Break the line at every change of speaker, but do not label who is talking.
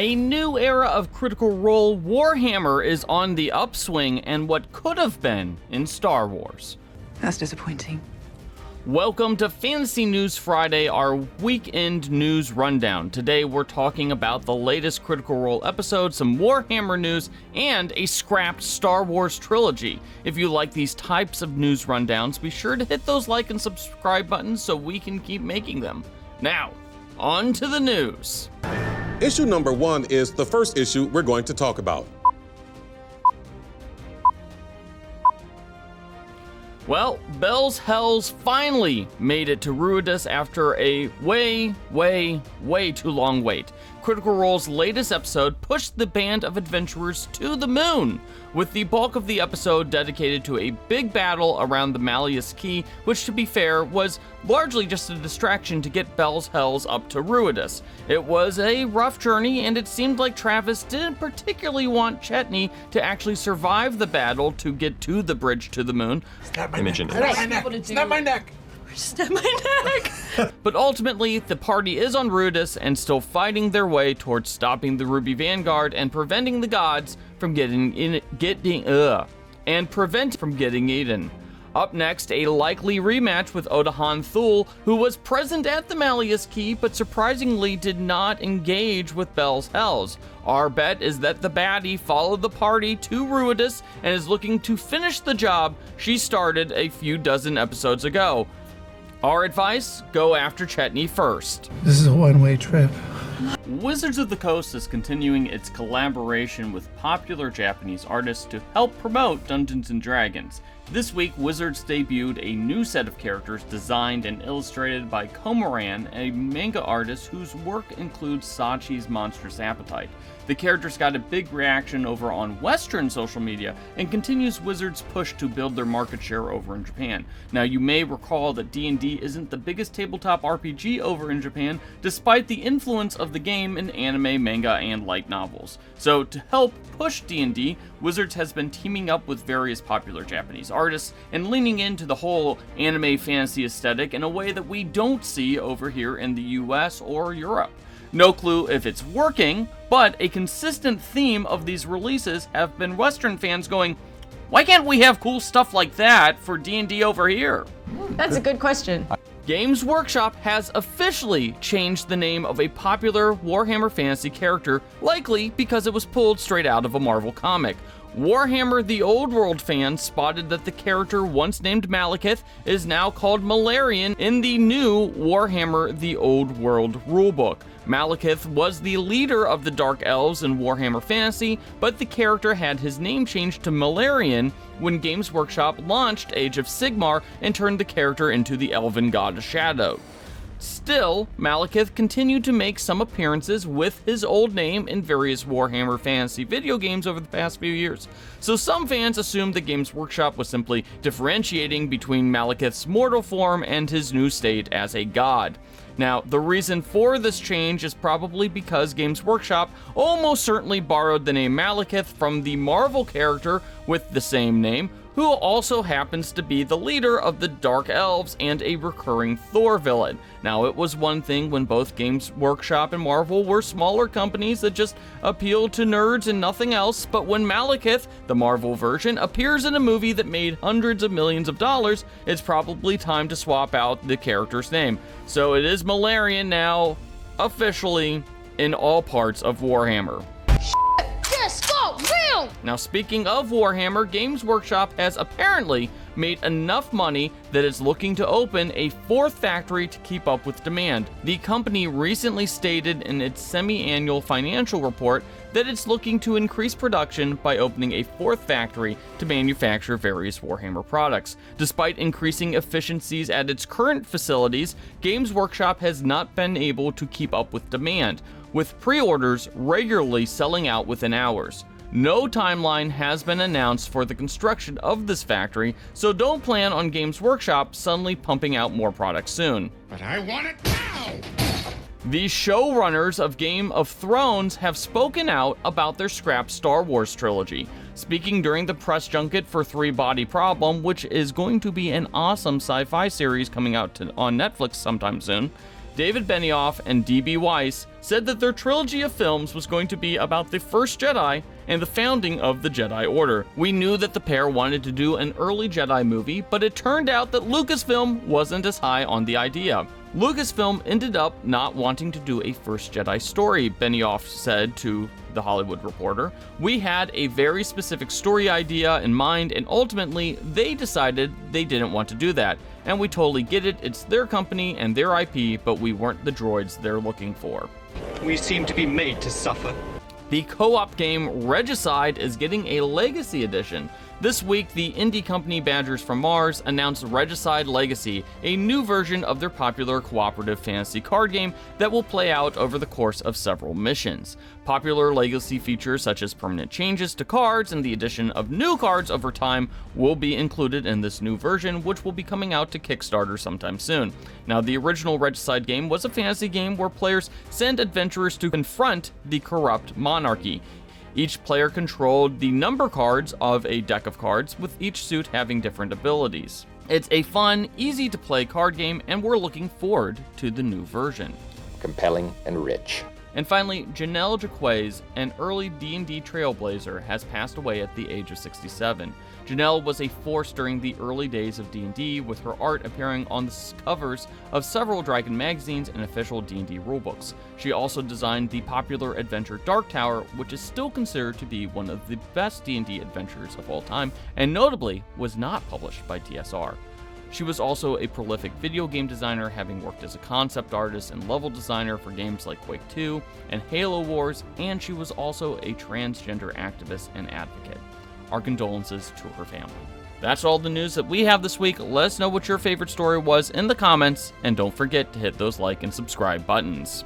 A new era of Critical Role Warhammer is on the upswing, and what could have been in Star Wars.
That's disappointing.
Welcome to Fantasy News Friday, our weekend news rundown. Today we're talking about the latest Critical Role episode, some Warhammer news, and a scrapped Star Wars trilogy. If you like these types of news rundowns, be sure to hit those like and subscribe buttons so we can keep making them. Now, on to the news.
Issue number 1 is the first issue we're going to talk about.
Well, Bell's Hells finally made it to Ruidus after a way too long wait. Critical Role's latest episode pushed the band of adventurers to the moon, with the bulk of the episode dedicated to a big battle around the Malekith Key, which, to be fair, was largely just a distraction to get Bell's Hells up to Ruidus. It was a rough journey, and it seemed like Travis didn't particularly want Chetney to actually survive the battle to get to the bridge to the moon.
Snap my neck. Snap my neck.
Snap my neck.
But ultimately, the party is on Ruidus and still fighting their way towards stopping the Ruby Vanguard and preventing the gods from getting eaten. Up next, a likely rematch with Odahan Thule, who was present at the Malekith Key but surprisingly did not engage with Bell's Hells. Our bet is that the baddie followed the party to Ruidus and is looking to finish the job she started a few dozen episodes ago. Our advice, go after Chetney first.
This is a one-way trip.
Wizards of the Coast is continuing its collaboration with popular Japanese artists to help promote Dungeons & Dragons. This week, Wizards debuted a new set of characters designed and illustrated by Komaran, a manga artist whose work includes Sachi's Monstrous Appetite. The characters got a big reaction over on Western social media and continues Wizards' push to build their market share over in Japan. Now, you may recall that D&D isn't the biggest tabletop RPG over in Japan, despite the influence of the game in anime, manga, and light novels. So, to help push D&D, Wizards has been teaming up with various popular Japanese artists and leaning into the whole anime fantasy aesthetic in a way that we don't see over here in the US or Europe. No clue if it's working, but a consistent theme of these releases have been Western fans going, why can't we have cool stuff like that for D&D over here?
That's a good question.
Games Workshop has officially changed the name of a popular Warhammer Fantasy character, likely because it was pulled straight out of a Marvel comic. Warhammer The Old World fans spotted that the character once named Malekith is now called Malerian in the new Warhammer The Old World rulebook. Malekith was the leader of the Dark Elves in Warhammer Fantasy, but the character had his name changed to Malerian when Games Workshop launched Age of Sigmar and turned the character into the Elven God of Shadow. Still, Malekith continued to make some appearances with his old name in various Warhammer Fantasy video games over the past few years, so some fans assumed that Games Workshop was simply differentiating between Malekith's mortal form and his new state as a god. Now, the reason for this change is probably because Games Workshop almost certainly borrowed the name Malekith from the Marvel character with the same name, who also happens to be the leader of the Dark Elves and a recurring Thor villain. Now, it was one thing when both Games Workshop and Marvel were smaller companies that just appealed to nerds and nothing else, but when Malekith, the Marvel version, appears in a movie that made hundreds of millions of dollars, it's probably time to swap out the character's name. So it is Malerian now, officially, in all parts of Warhammer. Now, speaking of Warhammer, Games Workshop has apparently made enough money that it's looking to open a fourth factory to keep up with demand. The company recently stated in its semi-annual financial report that it's looking to increase production by opening a fourth factory to manufacture various Warhammer products. Despite increasing efficiencies at its current facilities, Games Workshop has not been able to keep up with demand, with pre-orders regularly selling out within hours. No timeline has been announced for the construction of this factory, so don't plan on Games Workshop suddenly pumping out more products soon.
But I want it now!
The showrunners of Game of Thrones have spoken out about their scrapped Star Wars trilogy. Speaking during the press junket for Three Body Problem, which is going to be an awesome sci-fi series coming out on Netflix sometime soon, David Benioff and D.B. Weiss said that their trilogy of films was going to be about the first Jedi and the founding of the Jedi Order. We knew that the pair wanted to do an early Jedi movie, but it turned out that Lucasfilm wasn't as high on the idea. Lucasfilm ended up not wanting to do a First Jedi story, Benioff said to The Hollywood Reporter. We had a very specific story idea in mind, and ultimately, they decided they didn't want to do that. And we totally get it, it's their company and their IP, but we weren't the droids they're looking for.
We seem to be made to suffer.
The co-op game Regicide is getting a Legacy Edition. This week, the indie company Badgers from Mars announced Regicide Legacy, a new version of their popular cooperative fantasy card game that will play out over the course of several missions. Popular Legacy features such as permanent changes to cards and the addition of new cards over time will be included in this new version, which will be coming out to Kickstarter sometime soon. Now, the original Regicide game was a fantasy game where players send adventurers to confront the corrupt monarchy. Each player controlled the number cards of a deck of cards, with each suit having different abilities. It's a fun, easy-to-play card game, and we're looking forward to the new version.
Compelling and rich.
And finally, Jennel Jaquays, an early D&D trailblazer, has passed away at the age of 67. Jennel was a force during the early days of D&D, with her art appearing on the covers of several Dragon magazines and official D&D rulebooks. She also designed the popular adventure Dark Tower, which is still considered to be one of the best D&D adventures of all time, and notably was not published by TSR. She was also a prolific video game designer, having worked as a concept artist and level designer for games like Quake 2 and Halo Wars, and she was also a transgender activist and advocate. Our condolences to her family. That's all the news that we have this week. Let us know what your favorite story was in the comments, and don't forget to hit those like and subscribe buttons.